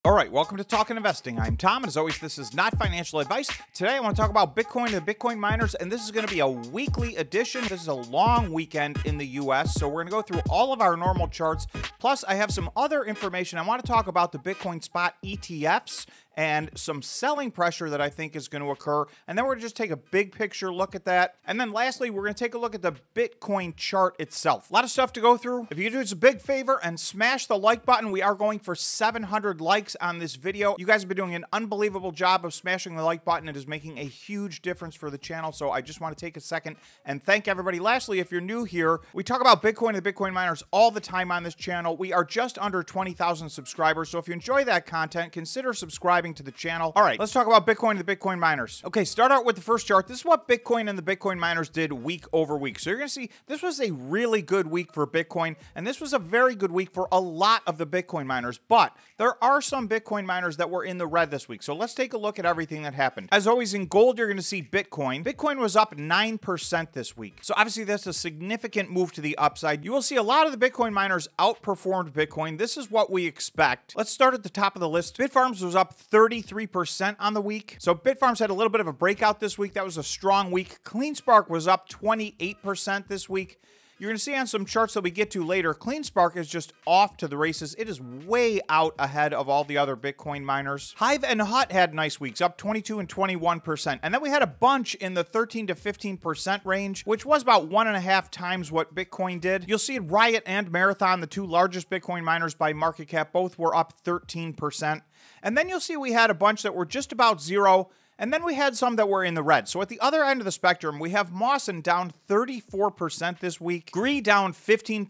All right, welcome to Talkin' Investing. I'm Tom, and as always, this is not financial advice. Today, I want to talk about Bitcoin and the Bitcoin miners, and this is going to be a weekly edition. This is a long weekend in the U.S., so we're going to go through all of our normal charts. Plus, I have some other information. I want to talk about the Bitcoin spot ETFs and some selling pressure that I think is going to occur. And then we're going to just take a big picture look at that. And then lastly, we're going to take a look at the Bitcoin chart itself. A lot of stuff to go through. If you could do us a big favor and smash the like button, we are going for 700 likes on this video. You guys have been doing an unbelievable job of smashing the like button. It is making a huge difference for the channel. So I just want to take a second and thank everybody. Lastly, if you're new here, we talk about Bitcoin and the Bitcoin miners all the time on this channel. We are just under 20,000 subscribers. So if you enjoy that content, consider subscribing to the channel. All right, let's talk about Bitcoin and the Bitcoin miners. Okay, start out with the first chart. This is what Bitcoin and the Bitcoin miners did week over week. So you're going to see this was a really good week for Bitcoin, and this was a very good week for a lot of the Bitcoin miners, but there are some Bitcoin miners that were in the red this week. So let's take a look at everything that happened. As always, in gold, you're going to see Bitcoin. Bitcoin was up 9% this week. So obviously that's a significant move to the upside. You will see a lot of the Bitcoin miners outperformed Bitcoin. This is what we expect. Let's start at the top of the list. Bitfarms was up 33% on the week. So Bitfarms had a little bit of a breakout this week. That was a strong week. CleanSpark was up 28% this week. You're going to see on some charts that we get to later, CleanSpark is just off to the races. It is way out ahead of all the other Bitcoin miners. Hive and Hut had nice weeks, up 22 and 21%. And then we had a bunch in the 13 to 15% range, which was about 1.5 times what Bitcoin did. You'll see Riot and Marathon, the two largest Bitcoin miners by market cap, both were up 13%. And then you'll see we had a bunch that were just about zero. And then we had some that were in the red. So at the other end of the spectrum, we have Mawson down 34% this week, Gree down 15%,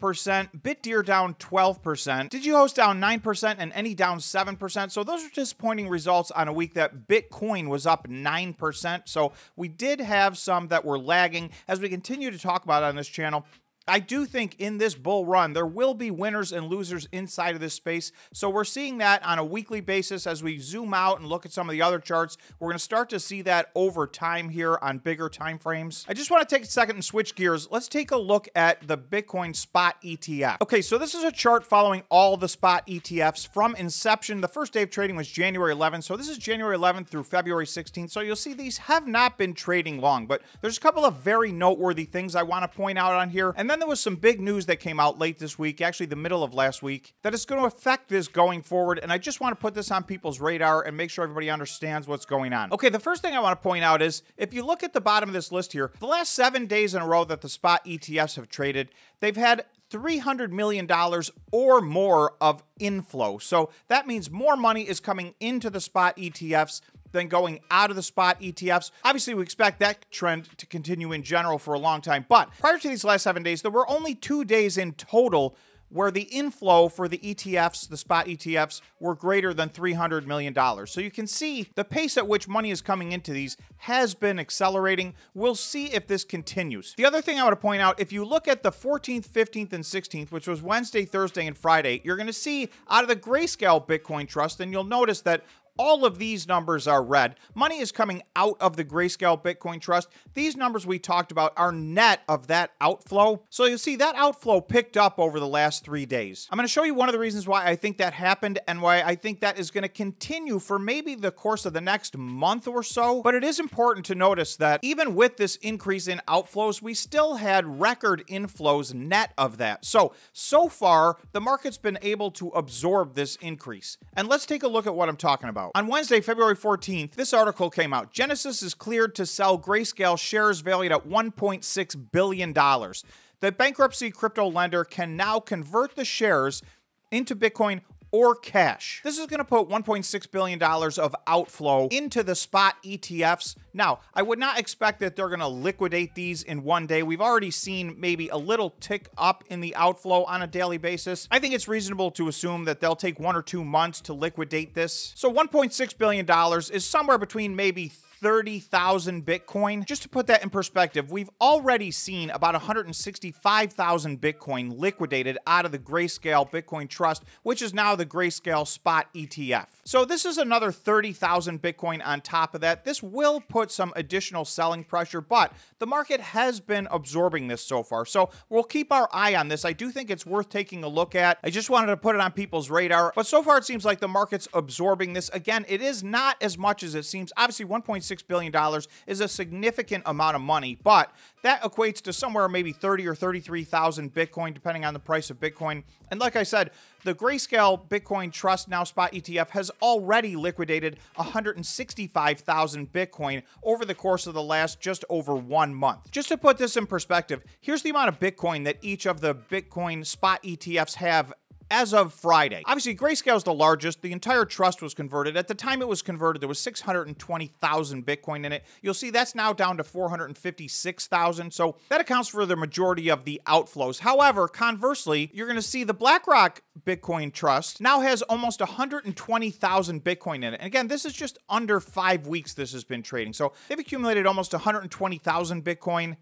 BitDeer down 12%, DigiHost down 9%, and Any down 7%. So those are disappointing results on a week that Bitcoin was up 9%. So we did have some that were lagging. As we continue to talk about on this channel, I do think in this bull run, there will be winners and losers inside of this space. So we're seeing that on a weekly basis as we zoom out and look at some of the other charts. We're going to start to see that over time here on bigger time frames. I just want to take a second and switch gears. Let's take a look at the Bitcoin spot ETF. Okay, so this is a chart following all the spot ETFs from inception. The first day of trading was January 11th. So this is January 11th through February 16th. So you'll see these have not been trading long, but there's a couple of very noteworthy things I want to point out on here. And then there was some big news that came out late this week, actually the middle of last week, that is going to affect this going forward. And I just want to put this on people's radar and make sure everybody understands what's going on. Okay, the first thing I want to point out is if you look at the bottom of this list here, the last 7 days in a row that the spot ETFs have traded, they've had $300 million or more of inflow. So that means more money is coming into the spot ETFs than going out of the spot ETFs. Obviously, we expect that trend to continue in general for a long time. But prior to these last 7 days, there were only 2 days in total where the inflow for the ETFs, the spot ETFs, were greater than $300 million. So you can see the pace at which money is coming into these has been accelerating. We'll see if this continues. The other thing I want to point out, if you look at the 14th, 15th, and 16th, which was Wednesday, Thursday, and Friday, you're going to see out of the Grayscale Bitcoin Trust, and you'll notice that all of these numbers are red. Money is coming out of the Grayscale Bitcoin Trust. These numbers we talked about are net of that outflow. So you'll see that outflow picked up over the last 3 days. I'm going to show you one of the reasons why I think that happened and why I think that is going to continue for maybe the course of the next month or so. But it is important to notice that even with this increase in outflows, we still had record inflows net of that. So far, the market's been able to absorb this increase. And let's take a look at what I'm talking about. On Wednesday, February 14th, this article came out. Genesis is cleared to sell Grayscale shares valued at $1.6 billion. The bankruptcy crypto lender can now convert the shares into Bitcoin or cash. This is going to put $1.6 billion of outflow into the spot ETFs. Now, I would not expect that they're going to liquidate these in one day. We've already seen maybe a little tick up in the outflow on a daily basis. I think it's reasonable to assume that they'll take 1 or 2 months to liquidate this. So $1.6 billion is somewhere between maybe 30,000 Bitcoin. Just to put that in perspective, we've already seen about 165,000 Bitcoin liquidated out of the Grayscale Bitcoin Trust, which is now the Grayscale Spot ETF. So this is another 30,000 Bitcoin on top of that. This will put put some additional selling pressure, but the market has been absorbing this so far. So we'll keep our eye on this. I do think it's worth taking a look at. I just wanted to put it on people's radar, but so far it seems like the market's absorbing this. Again, it is not as much as it seems. Obviously, $1.6 billion is a significant amount of money, but that equates to somewhere maybe 30 or 33,000 Bitcoin, depending on the price of Bitcoin. And like I said, the Grayscale Bitcoin Trust Now Spot ETF has already liquidated 165,000 Bitcoin over the course of the last just over 1 month. Just to put this in perspective, here's the amount of Bitcoin that each of the Bitcoin spot ETFs have as of Friday. Obviously, Grayscale is the largest. The entire trust was converted. At the time it was converted, there was 620,000 Bitcoin in it. You'll see that's now down to 456,000. So that accounts for the majority of the outflows. However, conversely, you're going to see the BlackRock Bitcoin Trust now has almost 120,000 Bitcoin in it. And again, this is just under 5 weeks this has been trading. So they've accumulated almost 120,000 Bitcoin.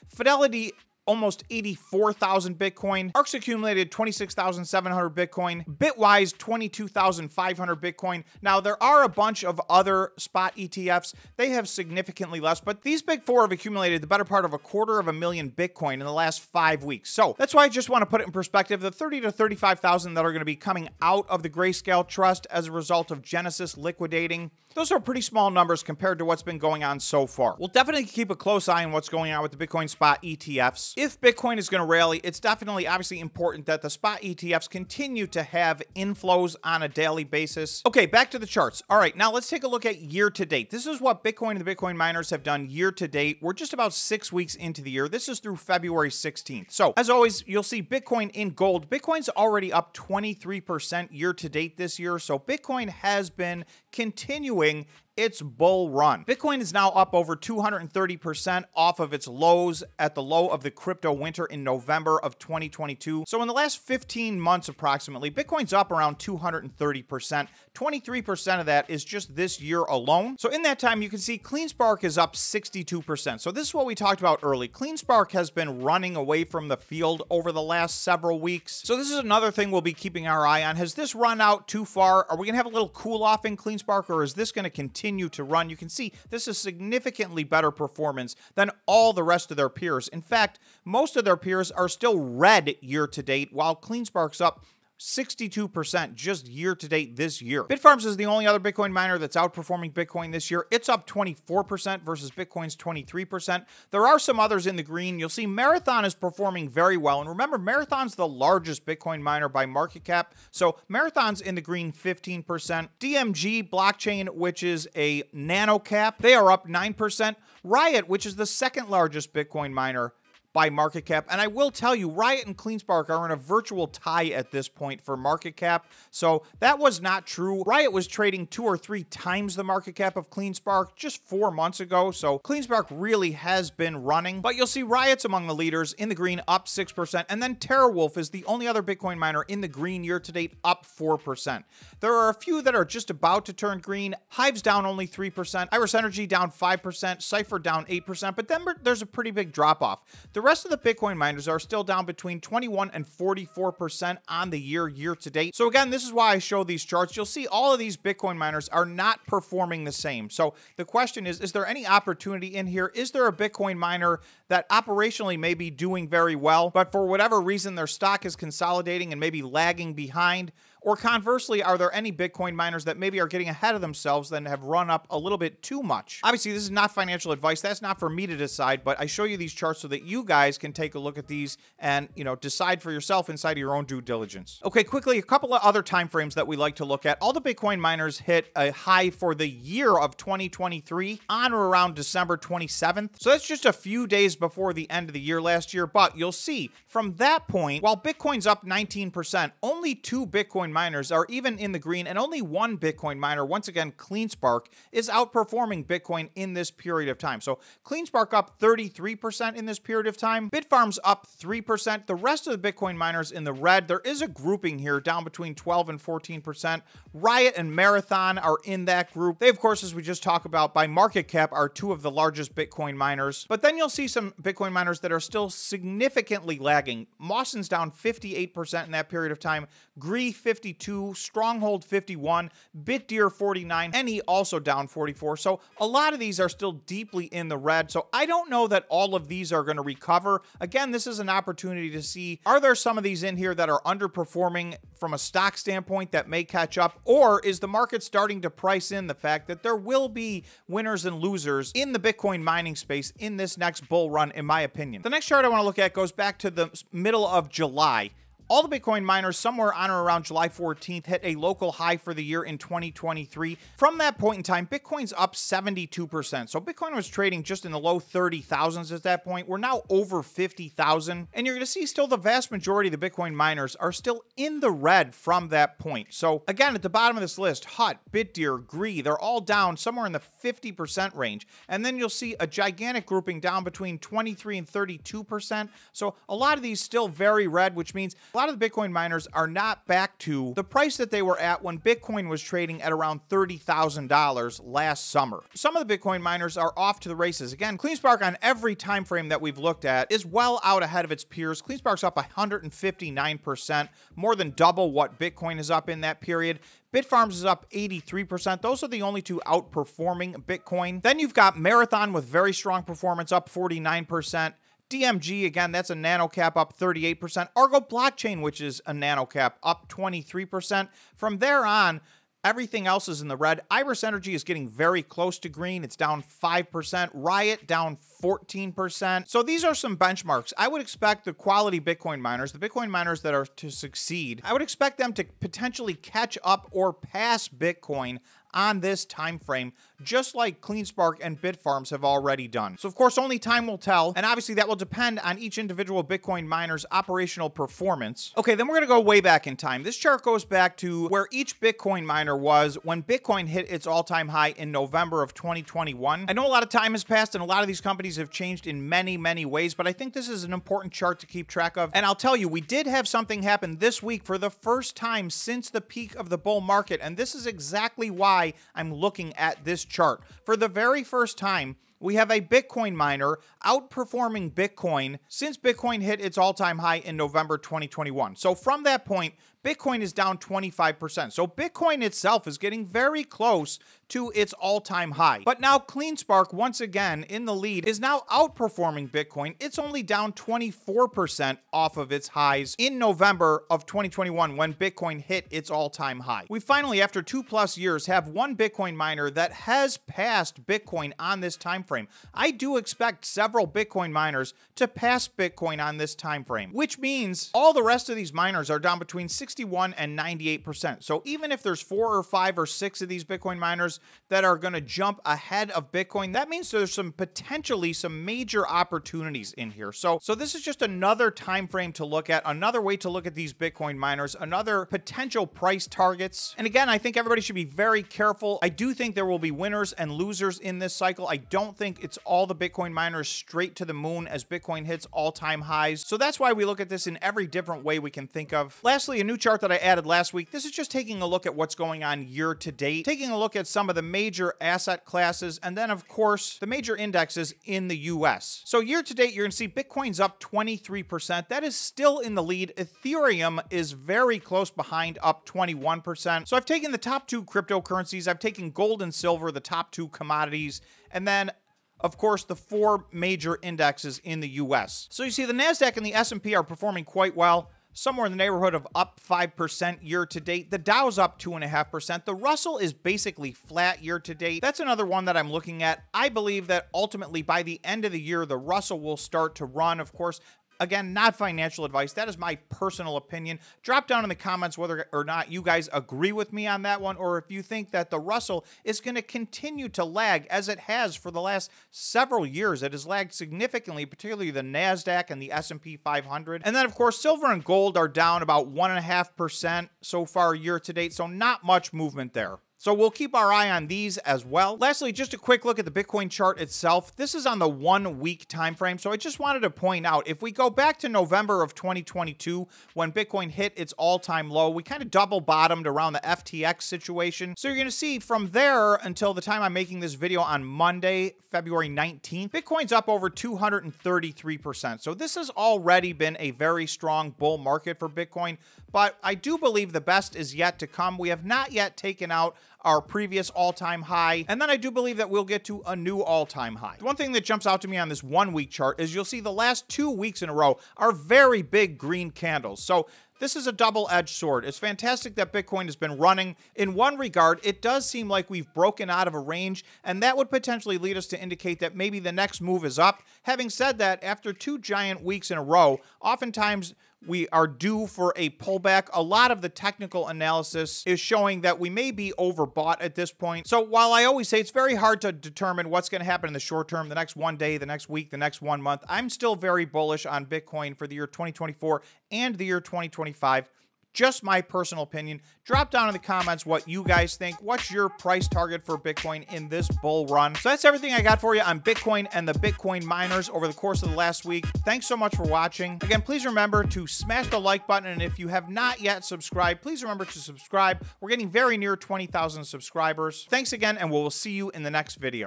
Fidelity, almost 84,000 Bitcoin. ARK's accumulated 26,700 Bitcoin. Bitwise, 22,500 Bitcoin. Now, there are a bunch of other spot ETFs. They have significantly less, but these big four have accumulated the better part of 250,000 Bitcoin in the last 5 weeks. So that's why I just want to put it in perspective. The 30 to 35,000 that are going to be coming out of the Grayscale Trust as a result of Genesis liquidating, those are pretty small numbers compared to what's been going on so far. We'll definitely keep a close eye on what's going on with the Bitcoin spot ETFs. If Bitcoin is going to rally, it's definitely obviously important that the spot ETFs continue to have inflows on a daily basis. Okay, back to the charts. All right, now let's take a look at year to date. This is what Bitcoin and the Bitcoin miners have done year to date. We're just about 6 weeks into the year. This is through February 16th. So as always, you'll see Bitcoin in gold. Bitcoin's already up 23% year to date this year. So Bitcoin has been continuing its bull run. Bitcoin is now up over 230% off of its lows at the low of the crypto winter in November of 2022. So in the last 15 months approximately, Bitcoin's up around 230%. 23% of that is just this year alone. So in that time, you can see Cleanspark is up 62%. So this is what we talked about early. Cleanspark has been running away from the field over the last several weeks. So this is another thing we'll be keeping our eye on. Has this run out too far? Are we going to have a little cool off in Cleanspark, or is this going to continue to run? You can see this is significantly better performance than all the rest of their peers. In fact, most of their peers are still red year to date, while Cleanspark's up 62% just year to date this year. Bitfarms is the only other Bitcoin miner that's outperforming Bitcoin this year. It's up 24% versus Bitcoin's 23%. There are some others in the green. You'll see Marathon is performing very well. And remember, Marathon's the largest Bitcoin miner by market cap. So Marathon's in the green 15%. DMG blockchain, which is a nano cap, they are up 9%. Riot, which is the second largest Bitcoin miner by market cap. And I will tell you, Riot and Cleanspark are in a virtual tie at this point for market cap. So that was not true. Riot was trading 2 or 3 times the market cap of Cleanspark just 4 months ago. So Cleanspark really has been running. But you'll see Riot's among the leaders in the green, up 6%. And then TeraWulf is the only other Bitcoin miner in the green year to date, up 4%. There are a few that are just about to turn green. Hive's down only 3%. Iris Energy down 5%. Cypher down 8%. But then there's a pretty big drop off. The rest of the Bitcoin miners are still down between 21 and 44% on the year to date. So again, this is why I show these charts. You'll see all of these Bitcoin miners are not performing the same. So the question is there any opportunity in here? Is there a Bitcoin miner that operationally may be doing very well, but for whatever reason, their stock is consolidating and maybe lagging behind? Or conversely, are there any Bitcoin miners that maybe are getting ahead of themselves and have run up a little bit too much? Obviously, this is not financial advice. That's not for me to decide, but I show you these charts so that you guys can take a look at these and, decide for yourself inside of your own due diligence. Okay, quickly, a couple of other time frames that we like to look at. All the Bitcoin miners hit a high for the year of 2023 on or around December 27th. So that's just a few days before the end of the year last year, but you'll see from that point, while Bitcoin's up 19%, only 2 Bitcoin miners are even in the green, and only 1 Bitcoin miner, once again Cleanspark, is outperforming Bitcoin in this period of time. So Cleanspark up 33% in this period of time. Bitfarms up 3%. The rest of the Bitcoin miners in the red. There is a grouping here down between 12 and 14%. Riot and Marathon are in that group. They, of course, as we just talked about, by market cap are 2 of the largest Bitcoin miners. But then you'll see some Bitcoin miners that are still significantly lagging. Mawson's down 58% in that period of time. Gree 50%. 52, Stronghold 51, BitDeer 49, NE also down 44. So a lot of these are still deeply in the red. So I don't know that all of these are going to recover. Again, this is an opportunity to see, are there some of these in here that are underperforming from a stock standpoint that may catch up, or is the market starting to price in the fact that there will be winners and losers in the Bitcoin mining space in this next bull run, in my opinion. The next chart I want to look at goes back to the middle of July. All the Bitcoin miners somewhere on or around July 14th hit a local high for the year in 2023. From that point in time, Bitcoin's up 72%. So Bitcoin was trading just in the low 30,000s at that point. We're now over 50,000. And you're going to see still the vast majority of the Bitcoin miners are still in the red from that point. So again, at the bottom of this list, HUT, BitDeer, Gree, they're all down somewhere in the 50% range. And then you'll see a gigantic grouping down between 23 and 32%. So a lot of these still very red, which means a lot of the Bitcoin miners are not back to the price that they were at when Bitcoin was trading at around $30,000 last summer. Some of the Bitcoin miners are off to the races. Again, Cleanspark on every time frame that we've looked at is well out ahead of its peers. Cleanspark's up 159%, more than double what Bitcoin is up in that period. Bitfarms is up 83%. Those are the only two outperforming Bitcoin. Then you've got Marathon with very strong performance, up 49%. DMG, again, that's a nanocap, up 38%. Argo Blockchain, which is a nanocap, up 23%. From there on, everything else is in the red. Iris Energy is getting very close to green. It's down 5%. Riot down 14%. So these are some benchmarks. I would expect the quality Bitcoin miners, the Bitcoin miners that are to succeed, I would expect them to potentially catch up or pass Bitcoin on this time frame, just like Cleanspark and Bitfarms have already done. So of course, only time will tell, and obviously that will depend on each individual Bitcoin miner's operational performance. Okay, then we're gonna go way back in time. This chart goes back to where each Bitcoin miner was when Bitcoin hit its all-time high in November of 2021. I know a lot of time has passed and a lot of these companies have changed in many, many ways, but I think this is an important chart to keep track of. And I'll tell you, we did have something happen this week for the first time since the peak of the bull market, and this is exactly why I'm looking at this chart. For the very first time, we have a Bitcoin miner outperforming Bitcoin since Bitcoin hit its all-time high in November 2021. So from that point, Bitcoin is down 25%. So Bitcoin itself is getting very close to its all-time high. But now Cleanspark, once again in the lead, is now outperforming Bitcoin. It's only down 24% off of its highs in November of 2021 when Bitcoin hit its all-time high. We finally, after 2+ years, have one Bitcoin miner that has passed Bitcoin on this time frame. I do expect several Bitcoin miners to pass Bitcoin on this time frame, which means all the rest of these miners are down between 61 and 98%. So even if there's 4 or 5 or 6 of these Bitcoin miners that are going to jump ahead of Bitcoin, that means there's potentially some major opportunities in here. So this is just another time frame to look at, another way to look at these Bitcoin miners, another potential price targets. And again, I think everybody should be very careful. I do think there will be winners and losers in this cycle. I don't think it's all the Bitcoin miners straight to the moon as Bitcoin hits all-time highs. So that's why we look at this in every different way we can think of. Lastly, a new chart that I added last week. This is just taking a look at what's going on year to date, taking a look at some of the major asset classes, and then of course the major indexes in the US. So year to date, you're going to see Bitcoin's up 23%. That is still in the lead. Ethereum is very close behind, up 21%. So I've taken the top 2 cryptocurrencies. I've taken gold and silver, the top 2 commodities, and then of course, the 4 major indexes in the US. So you see the NASDAQ and the S&P are performing quite well, somewhere in the neighborhood of up 5% year to date. The Dow's up 2.5%. The Russell is basically flat year to date. That's another one that I'm looking at. I believe that ultimately by the end of the year, the Russell will start to run. Of course, again, not financial advice. That is my personal opinion. Drop down in the comments whether or not you guys agree with me on that one, or if you think that the Russell is going to continue to lag as it has for the last several years. It has lagged significantly, particularly the NASDAQ and the S&P 500. And then, of course, silver and gold are down about 1.5% so far year to date, so not much movement there. So we'll keep our eye on these as well. Lastly, just a quick look at the Bitcoin chart itself. This is on the 1 week time frame. So I just wanted to point out, if we go back to November of 2022, when Bitcoin hit its all-time low, we kind of double bottomed around the FTX situation. So you're going to see from there until the time I'm making this video on Monday, February 19th, Bitcoin's up over 233%. So this has already been a very strong bull market for Bitcoin, but I do believe the best is yet to come. We have not yet taken out our previous all-time high, and then I do believe that we'll get to a new all-time high. The one thing that jumps out to me on this 1 week chart is you'll see the last 2 weeks in a row are very big green candles. So this is a double-edged sword. It's fantastic that Bitcoin has been running. In one regard, it does seem like we've broken out of a range, and that would potentially lead us to indicate that maybe the next move is up. Having said that, after 2 giant weeks in a row, oftentimes we are due for a pullback. A lot of the technical analysis is showing that we may be overbought at this point. So while I always say it's very hard to determine what's going to happen in the short term, the next 1 day, the next week, the next 1 month, I'm still very bullish on Bitcoin for the year 2024 and the year 2025. Just my personal opinion. Drop down in the comments what you guys think. What's your price target for Bitcoin in this bull run? So that's everything I got for you on Bitcoin and the Bitcoin miners over the course of the last week. Thanks so much for watching. Again, please remember to smash the like button, and if you have not yet subscribed, please remember to subscribe. We're getting very near 20,000 subscribers. Thanks again, and we'll see you in the next video.